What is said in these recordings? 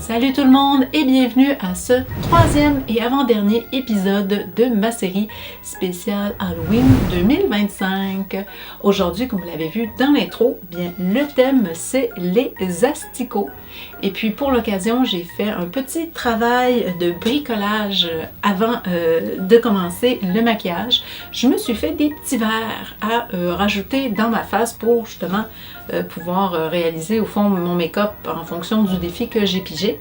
Salut tout le monde et bienvenue à ce troisième et avant-dernier épisode de ma série spéciale Halloween 2025. Aujourd'hui, comme vous l'avez vu dans l'intro, bien le thème c'est les asticots. Et puis pour l'occasion, j'ai fait un petit travail de bricolage avant de commencer le maquillage. Je me suis fait des petits verres à rajouter dans ma face pour justement pouvoir réaliser au fond mon make-up en fonction du défi que j'ai pigé.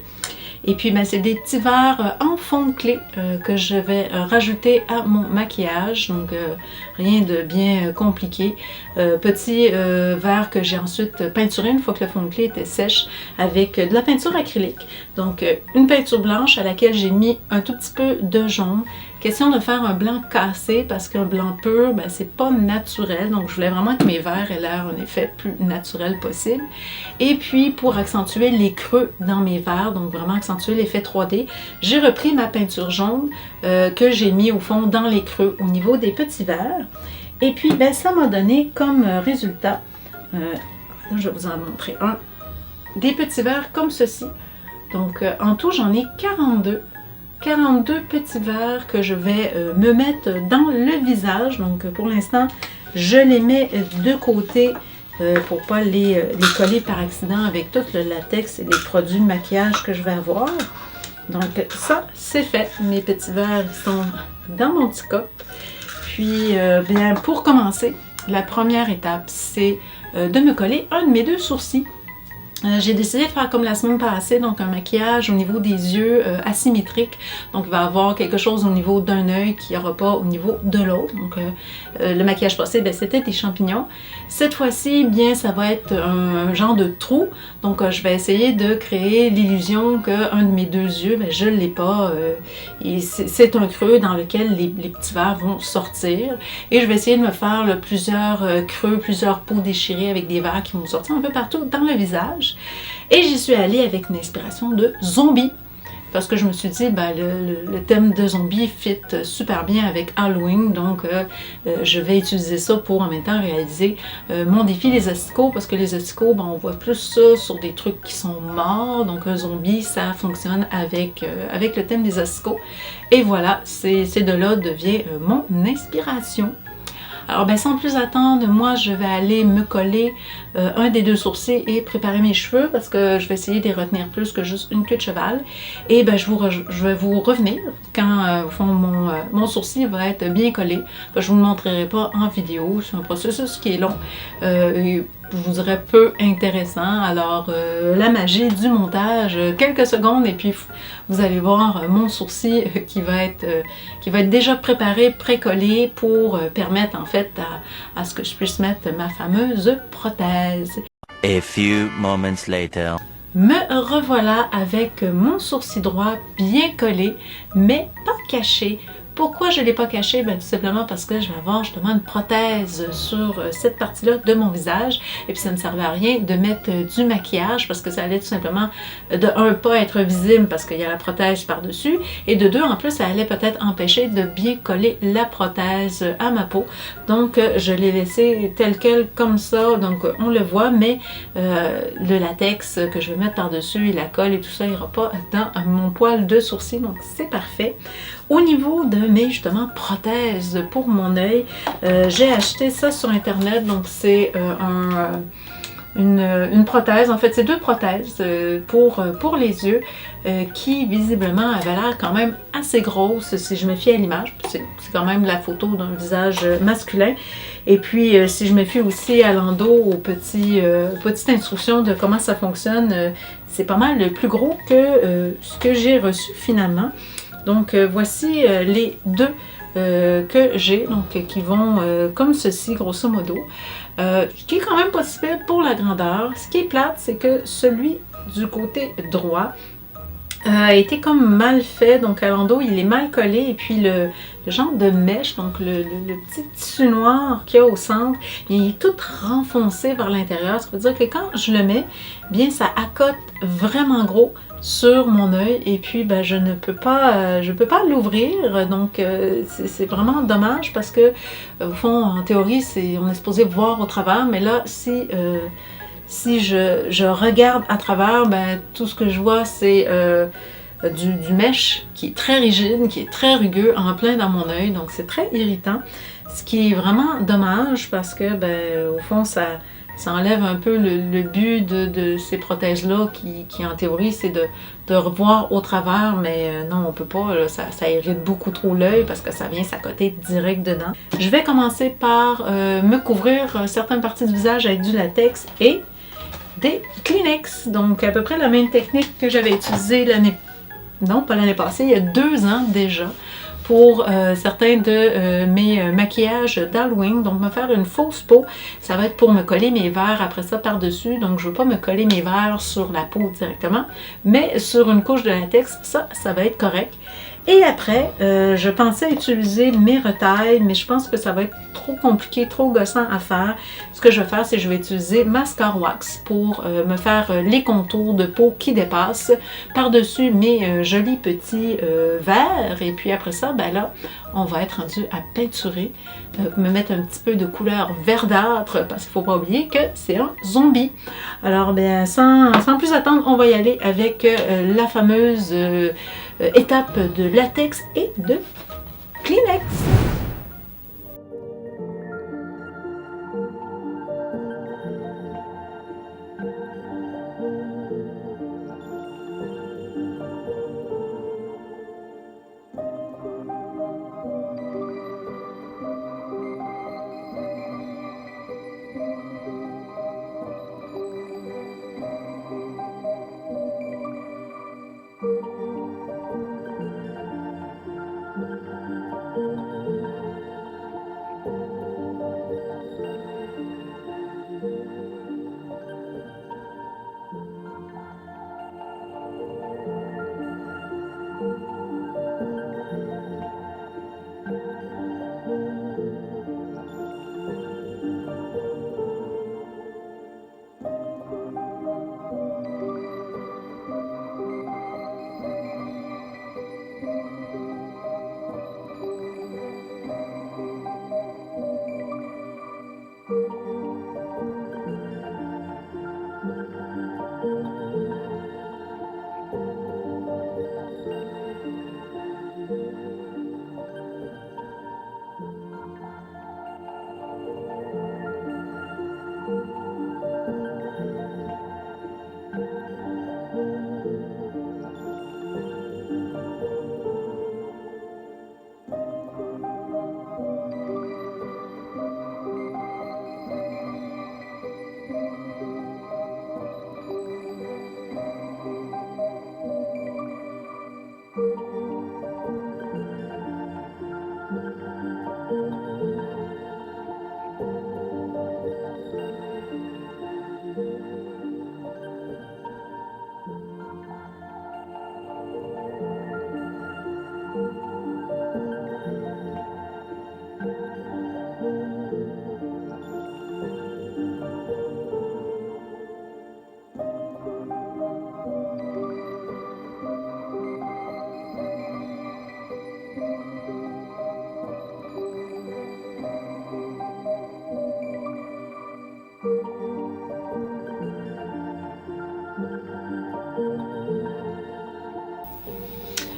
Et puis ben, c'est des petits verres en fond de clé que je vais rajouter à mon maquillage, donc rien de bien compliqué. Petit verre que j'ai ensuite peinturé une fois que le fond de clé était sèche avec de la peinture acrylique. Donc une peinture blanche à laquelle j'ai mis un tout petit peu de jaune. Question de faire un blanc cassé parce qu'un blanc pur, ben, c'est pas naturel. Donc je voulais vraiment que mes verres aient l'air un effet plus naturel possible. Et puis pour accentuer les creux dans mes verres, donc vraiment accentuer l'effet 3D, j'ai repris ma peinture jaune que j'ai mis au fond dans les creux au niveau des petits verres. Et puis ben, ça m'a donné comme résultat, je vais vous en montrer un, des petits verres comme ceci. Donc en tout j'en ai 42 petits verres que je vais me mettre dans le visage. Donc pour l'instant, je les mets de côté pour ne pas les coller par accident avec tout le latex et les produits de maquillage que je vais avoir. Donc ça, c'est fait. Mes petits verres sont dans mon petit cop. Puis bien, pour commencer, la première étape, c'est de me coller un de mes deux sourcils. J'ai décidé de faire comme la semaine passée, donc un maquillage au niveau des yeux asymétrique. Donc il va y avoir quelque chose au niveau d'un œil qu'il n'y aura pas au niveau de l'autre. Donc le maquillage passé, ben, c'était des champignons. Cette fois-ci, bien ça va être un genre de trou. Donc je vais essayer de créer l'illusion qu'un de mes deux yeux, ben, je ne l'ai pas. C'est un creux dans lequel les petits verres vont sortir. Et je vais essayer de me faire plusieurs creux, plusieurs peaux déchirées avec des verres qui vont sortir un peu partout dans le visage. Et j'y suis allée avec une inspiration de zombie. Parce que je me suis dit, ben, le thème de zombie fit super bien avec Halloween. Donc, je vais utiliser ça pour en même temps réaliser mon défi les asticots. Parce que les asticots, ben, on voit plus ça sur des trucs qui sont morts. Donc, un zombie, ça fonctionne avec le thème des asticots. Et voilà, c'est de là devient mon inspiration. Alors ben sans plus attendre, moi je vais aller me coller un des deux sourcils et préparer mes cheveux parce que je vais essayer de les retenir plus que juste une queue de cheval. Et ben je vais vous revenir quand au fond mon sourcil va être bien collé. Ben, je ne vous le montrerai pas en vidéo, c'est un processus qui est long. Je vous dirais peu intéressant. Alors la magie du montage, quelques secondes et puis vous allez voir mon sourcil qui va être déjà préparé, pré-collé pour permettre en fait à ce que je puisse mettre ma fameuse prothèse. A few moments later. Me revoilà avec mon sourcil droit bien collé, mais pas caché. Pourquoi je ne l'ai pas caché? Ben, tout simplement parce que je vais avoir justement une prothèse sur cette partie-là de mon visage. Et puis ça ne servait à rien de mettre du maquillage parce que ça allait tout simplement, de un, pas être visible parce qu'il y a la prothèse par-dessus. Et de deux, en plus, ça allait peut-être empêcher de bien coller la prothèse à ma peau. Donc, je l'ai laissé tel quel comme ça. Donc, on le voit, mais le latex que je vais mettre par-dessus et la colle et tout ça n'ira pas dans mon poil de sourcil. Donc, c'est parfait. Au niveau de mes justement prothèses pour mon œil, j'ai acheté ça sur internet, donc c'est une prothèse, en fait c'est deux prothèses pour les yeux qui visiblement avaient l'air quand même assez grosses si je me fie à l'image, c'est quand même la photo d'un visage masculin. Et puis si je me fie aussi à l'endo, aux petites instructions de comment ça fonctionne, c'est pas mal plus gros que ce que j'ai reçu finalement. Donc voici les deux que j'ai, donc qui vont comme ceci grosso modo, ce qui est quand même pas si pire pour la grandeur. Ce qui est plate, c'est que celui du côté droit a été comme mal fait, donc à l'endos il est mal collé et puis le genre de mèche, donc le petit tissu noir qu'il y a au centre, il est tout renfoncé vers l'intérieur, ce qui veut dire que quand je le mets, bien ça accote vraiment gros sur mon œil et puis ben, je peux pas l'ouvrir, donc c'est vraiment dommage parce que au fond en théorie on est supposé voir au travers, mais là si si je regarde à travers, ben, tout ce que je vois, c'est du mèche qui est très rigide, qui est très rugueux, en plein dans mon œil, donc c'est très irritant. Ce qui est vraiment dommage parce que, ben, au fond, ça enlève un peu le but de ces protèges-là qui, en théorie, c'est de revoir au travers, mais non, on peut pas, là, ça irrite beaucoup trop l'œil parce que ça vient s'accoter direct dedans. Je vais commencer par me couvrir certaines parties du visage avec du latex et des Kleenex. Donc, à peu près la même technique que j'avais utilisée pas l'année passée, il y a 2 ans déjà, pour certains de mes maquillages d'Halloween. Donc, me faire une fausse peau, ça va être pour me coller mes verres après ça par-dessus. Donc, je ne veux pas me coller mes verres sur la peau directement, mais sur une couche de latex, ça va être correct. Et après, je pensais utiliser mes retailles, mais je pense que ça va être trop compliqué, trop gossant à faire. Ce que je vais faire, c'est que je vais utiliser Mascara Wax pour me faire les contours de peau qui dépassent par-dessus mes jolis petits verres. Et puis après ça, ben là, on va être rendu à peinturer, me mettre un petit peu de couleur verdâtre, parce qu'il ne faut pas oublier que c'est un zombie. Alors, ben, sans plus attendre, on va y aller avec la fameuse étape de latex et de Kleenex.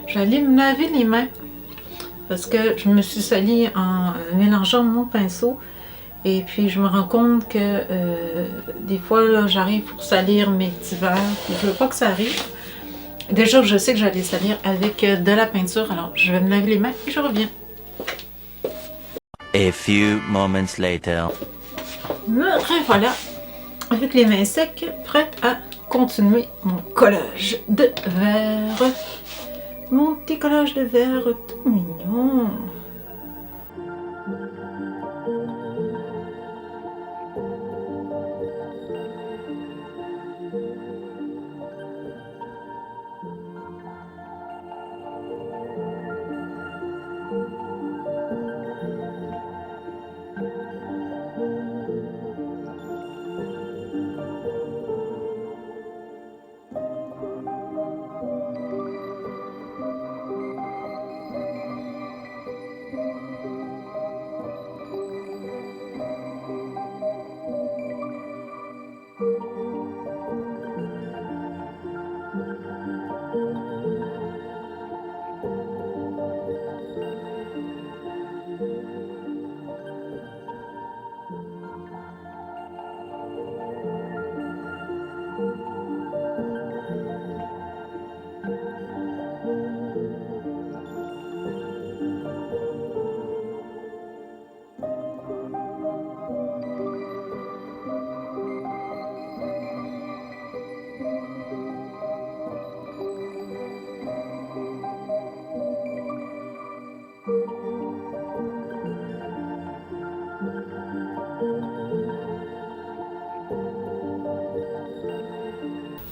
Je vais aller me laver les mains parce que je me suis salie en mélangeant mon pinceau. Et puis je me rends compte que des fois, là, j'arrive pour salir mes petits verres. Je veux pas que ça arrive. Déjà, je sais que j'allais salir avec de la peinture. Alors, je vais me laver les mains et je reviens. A few moments later. Me revoilà avec les mains secs, prête à continuer mon collage de verre. Mon petit collage de verre tout mignon.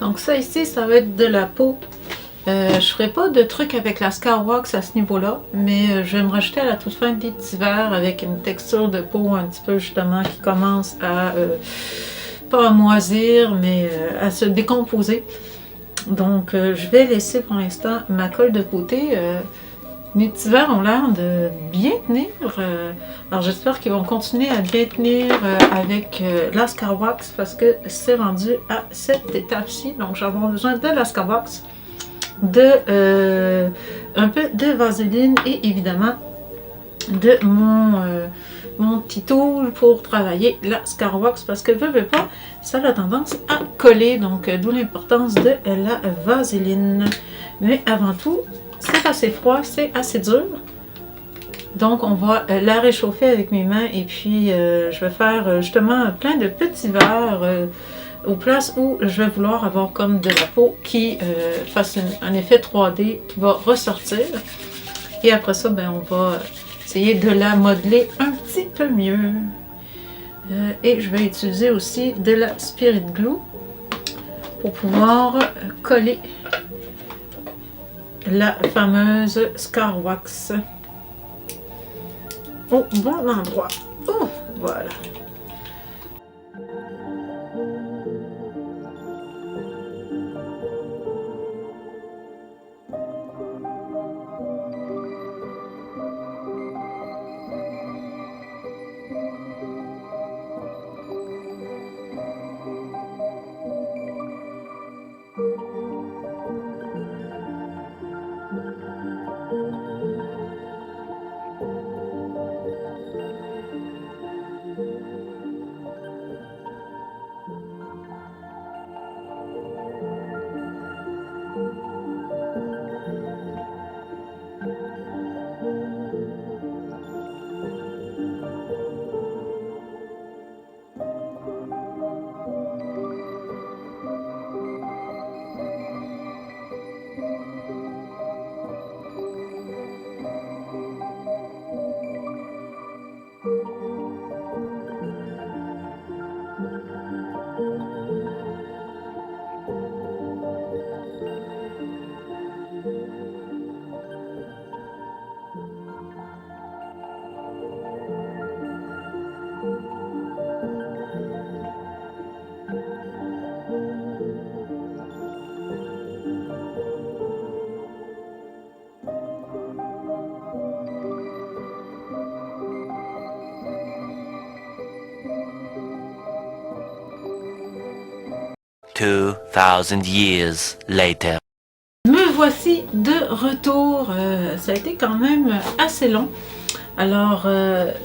Donc ça ici, ça va être de la peau. Je ferai pas de truc avec la Scar Wax à ce niveau-là, mais je vais me rajouter à la toute fin des petits verres avec une texture de peau un petit peu justement qui commence à, pas à moisir, mais à se décomposer. Donc je vais laisser pour l'instant ma colle de côté. Mes petits verres ont l'air de bien tenir. Alors j'espère qu'ils vont continuer à bien tenir avec la Scar Wax parce que c'est rendu à cette étape-ci. Donc j'aurai besoin de la Scar Wax, un peu de vaseline et évidemment de mon petit tool pour travailler la Scar Wax parce que veux pas, ça a tendance à coller, donc d'où l'importance de la vaseline. Mais avant tout, c'est assez froid, c'est assez dur, donc on va la réchauffer avec mes mains et puis je vais faire justement plein de petits verres aux places où je vais vouloir avoir comme de la peau qui fasse un effet 3D qui va ressortir. Et après ça, ben, on va essayer de la modeler un petit peu mieux. Et je vais utiliser aussi de la Spirit Glue pour pouvoir coller la fameuse Scar Wax au bon endroit. Oh, voilà. Two thousand years later. Me voici de retour. Ça a été quand même assez long. Alors,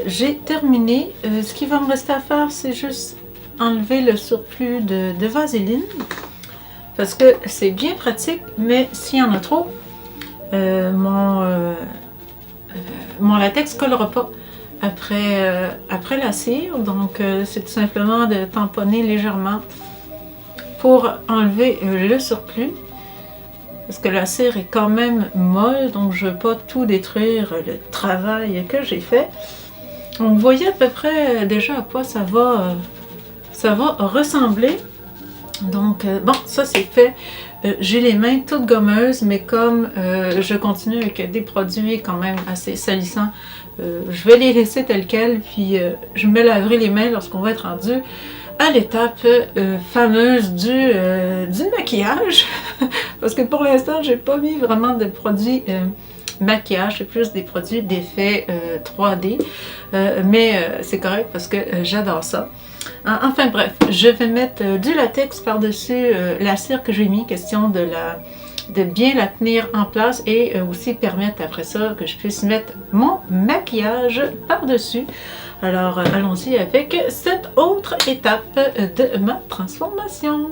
j'ai terminé. Ce qui va me rester à faire, c'est juste enlever le surplus de vaseline. Parce que c'est bien pratique, mais s'il y en a trop, mon latex ne collera pas après la cire. Donc, c'est tout simplement de tamponner légèrement pour enlever le surplus. Parce que la cire est quand même molle, donc je ne veux pas tout détruire le travail que j'ai fait. Donc, vous voyez à peu près déjà à quoi ça va ressembler. Donc, bon, ça c'est fait. J'ai les mains toutes gommeuses, mais comme je continue avec des produits quand même assez salissants, je vais les laisser tels quels, puis je me laverai les mains lorsqu'on va être rendu à l'étape fameuse du maquillage. Parce que pour l'instant, j'ai pas mis vraiment de produits maquillage, c'est plus des produits d'effet 3D. Mais c'est correct parce que j'adore ça. Enfin bref, je vais mettre du latex par-dessus la cire que j'ai mis, question de bien la tenir en place et aussi permettre après ça que je puisse mettre mon maquillage par-dessus. Alors allons-y avec cette autre étape de ma transformation.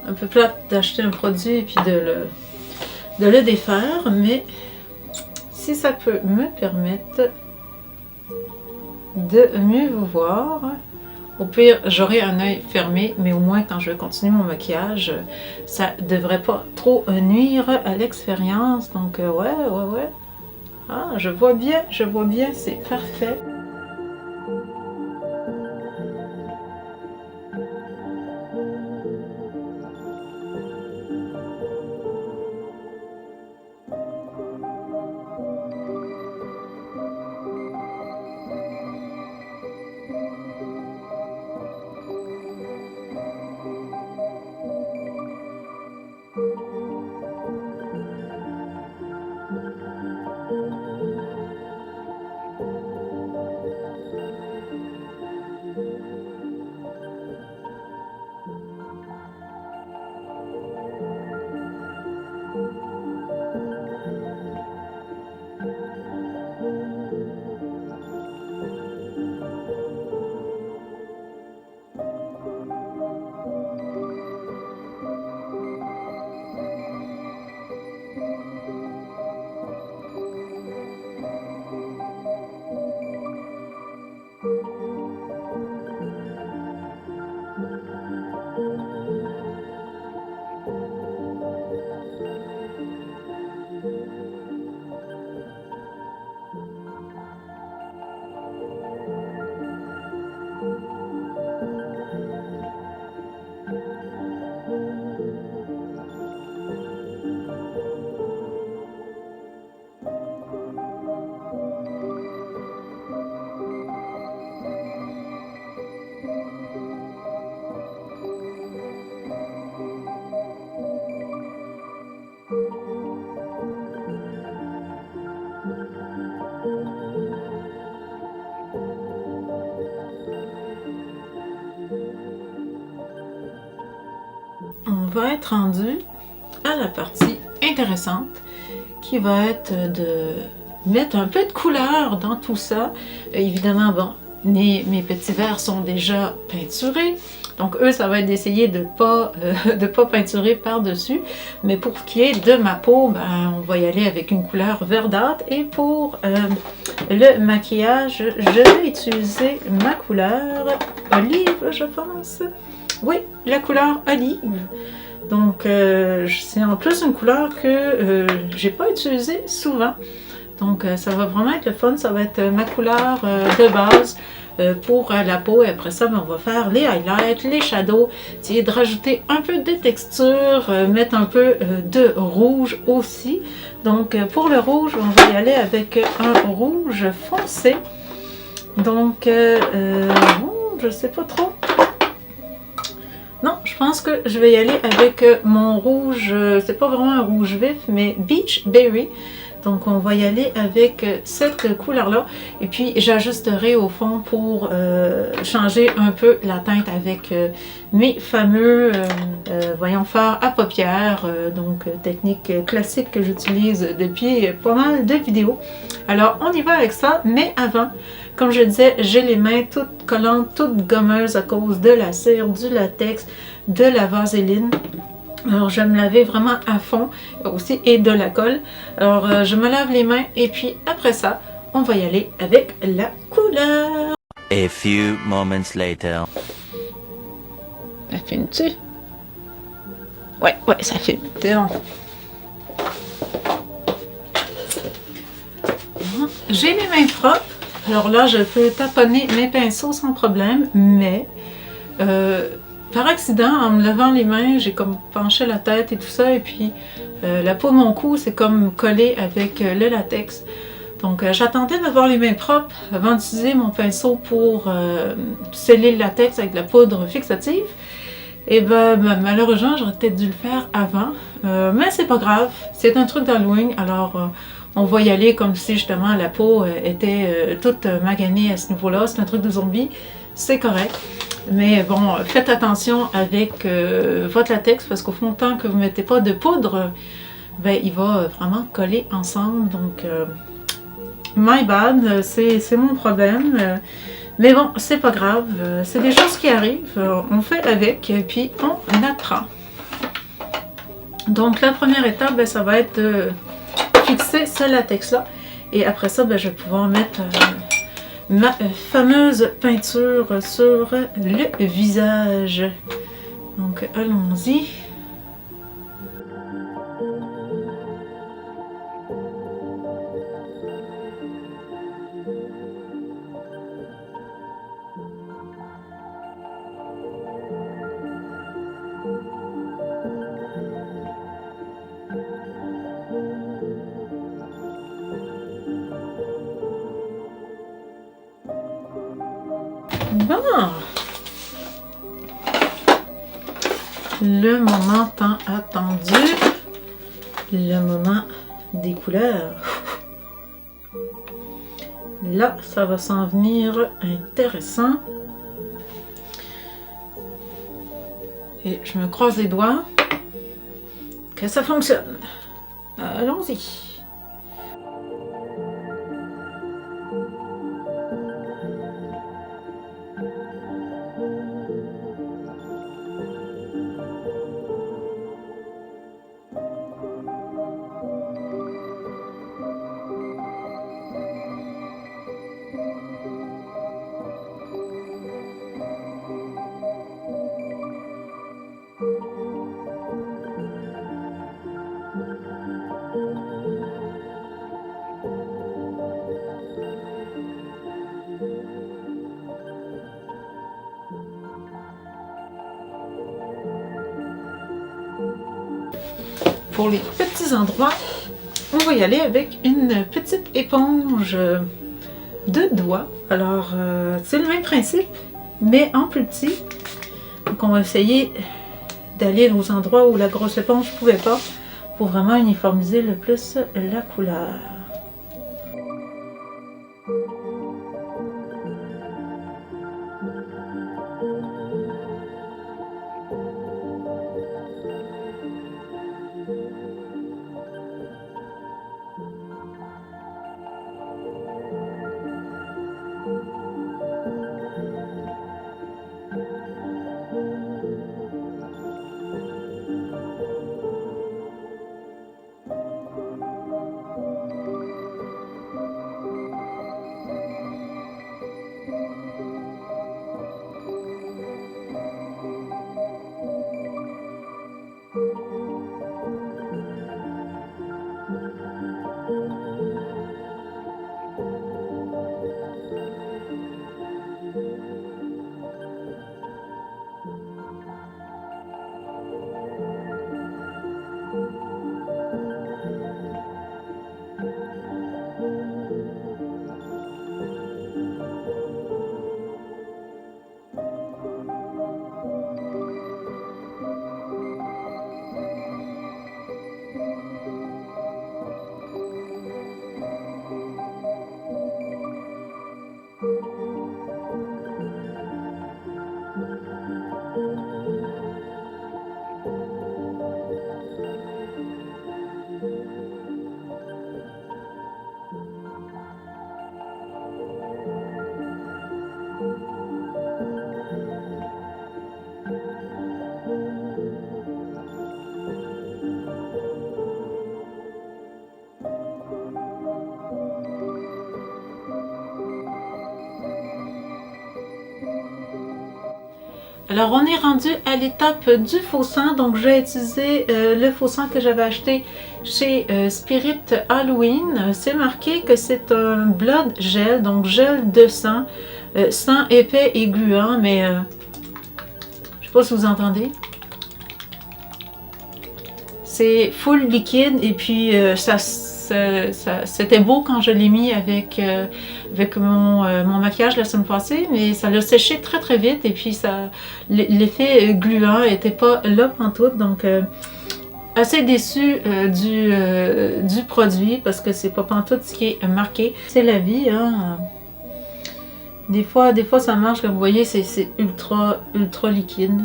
Un peu plate d'acheter un produit et puis de le défaire, mais si ça peut me permettre de mieux vous voir, Au pire, j'aurai un œil fermé, mais au moins quand je vais continuer mon maquillage, ça devrait pas trop nuire à l'expérience. Donc ouais. Ah, je vois bien, c'est parfait. On va être rendu à la partie intéressante qui va être de mettre un peu de couleur dans tout ça. Évidemment, bon, mes petits verres sont déjà peinturés. Donc eux, ça va être d'essayer de pas peinturer par-dessus. Mais pour ce qui est de ma peau, ben, on va y aller avec une couleur verdâtre. Et pour le maquillage, je vais utiliser ma couleur olive, je pense. Oui, la couleur olive. Donc c'est en plus une couleur que j'ai pas utilisée souvent. Donc ça va vraiment être le fun. Ça va être ma couleur de base. Pour la peau, et après ça, ben, on va faire les highlights, les shadows, essayer de rajouter un peu de texture, mettre un peu de rouge aussi. Donc pour le rouge, on va y aller avec un rouge foncé. Donc, je sais pas trop. Non, je pense que je vais y aller avec mon rouge, c'est pas vraiment un rouge vif, mais Beach Berry. Donc on va y aller avec cette couleur-là. Et puis j'ajusterai au fond pour changer un peu la teinte avec mes fameux voyons faire à paupières. Donc technique classique que j'utilise depuis pas mal de vidéos. Alors on y va avec ça, mais avant, comme je disais, j'ai les mains toutes collantes, toutes gommeuses à cause de la cire, du latex, de la vaseline. Alors je vais me laver vraiment à fond aussi et de la colle. Alors je me lave les mains et puis après ça, on va y aller avec la couleur. A few moments later. Ça filme-tu? Ouais, ça filme. C'est bon. J'ai les mains propres. Alors là, je peux taponner mes pinceaux sans problème, mais par accident, en me lavant les mains, j'ai comme penché la tête et tout ça, et puis la peau de mon cou s'est comme collée avec le latex. Donc j'attendais d'avoir les mains propres avant d'utiliser mon pinceau pour sceller le latex avec de la poudre fixative. Et ben malheureusement, j'aurais peut-être dû le faire avant, mais c'est pas grave, c'est un truc d'Halloween, alors on va y aller comme si justement la peau était toute maganée à ce niveau-là, c'est un truc de zombie, c'est correct. Mais bon, faites attention avec votre latex parce qu'au fond, tant que vous ne mettez pas de poudre, ben, il va vraiment coller ensemble. Donc, my bad, c'est mon problème. Mais bon, c'est pas grave, c'est des choses qui arrivent. On fait avec et puis on apprend. Donc, la première étape, ben, ça va être de fixer ce latex-là. Et après ça, ben, je vais pouvoir mettre ma fameuse peinture sur le visage. Donc allons-y. Bon, le moment tant attendu, le moment des couleurs. Là, ça va s'en venir intéressant. Et je me croise les doigts que ça fonctionne. Allons-y. Pour les petits endroits, on va y aller avec une petite éponge de doigts. Alors, c'est le même principe, mais en plus petit. Donc, on va essayer d'aller aux endroits où la grosse éponge ne pouvait pas, pour vraiment uniformiser le plus la couleur. Alors, on est rendu à l'étape du faux sang. Donc, j'ai utilisé le faux sang que j'avais acheté chez Spirit Halloween. C'est marqué que c'est un blood gel, donc gel de sang, sang épais et gluant, mais je sais pas si vous entendez. C'est full liquide et puis c'était beau quand je l'ai mis avec mon maquillage la semaine passée, mais ça l'a séché très très vite et puis l'effet gluant n'était pas là pantoute, donc assez déçue du produit parce que c'est pas pantoute ce qui est marqué. C'est la vie, hein. Des fois ça marche, comme vous voyez, c'est ultra liquide.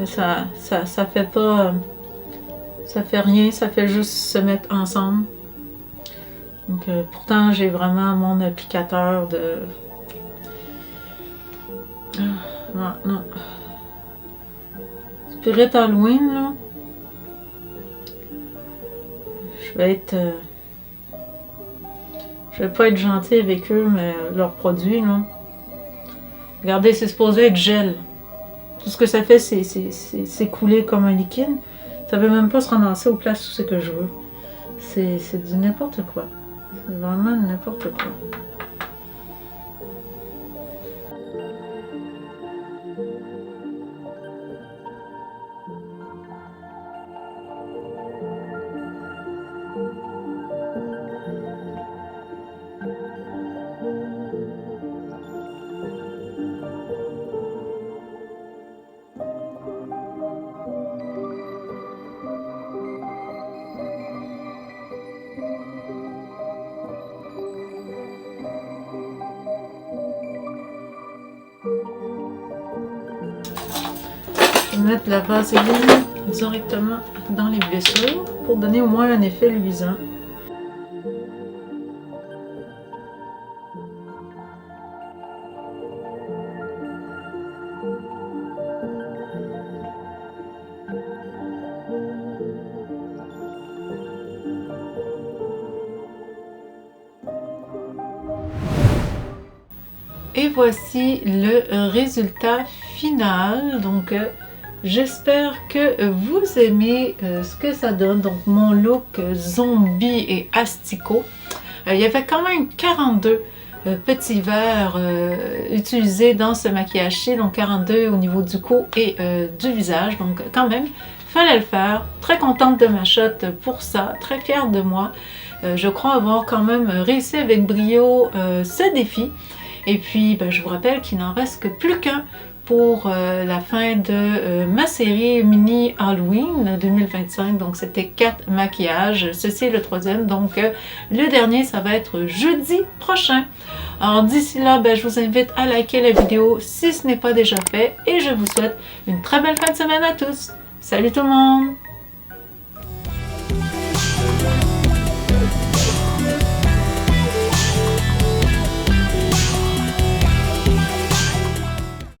Ça fait pas... Ça fait rien, ça fait juste se mettre ensemble. Donc pourtant j'ai vraiment mon applicateur de... non. Spirit Halloween, là. Je Je vais pas être gentille avec eux, mais leurs produits, là. Regardez, c'est supposé être gel. Tout ce que ça fait, c'est couler comme un liquide. Ça veut même pas se ramasser aux places où c'est que je veux. C'est du n'importe quoi. C'est vraiment n'importe quoi. Je vais mettre la vaseline directement dans les blessures pour donner au moins un effet luisant. Et voici le résultat final. Donc, j'espère que vous aimez ce que ça donne. Donc, mon look zombie et asticot. Il y avait quand même 42 petits verres utilisés dans ce maquillage-ci. Donc, 42 au niveau du cou et du visage. Donc, quand même, fallait le faire. Très contente de ma shot pour ça. Très fière de moi. Je crois avoir quand même réussi avec brio ce défi. Et puis, ben, je vous rappelle qu'il n'en reste que plus qu'un pour la fin de ma série mini Halloween 2025. Donc, c'était 4 maquillages. Ceci est le 3e. Donc, le dernier, ça va être jeudi prochain. Alors, d'ici là, ben, je vous invite à liker la vidéo si ce n'est pas déjà fait. Et je vous souhaite une très belle fin de semaine à tous. Salut tout le monde!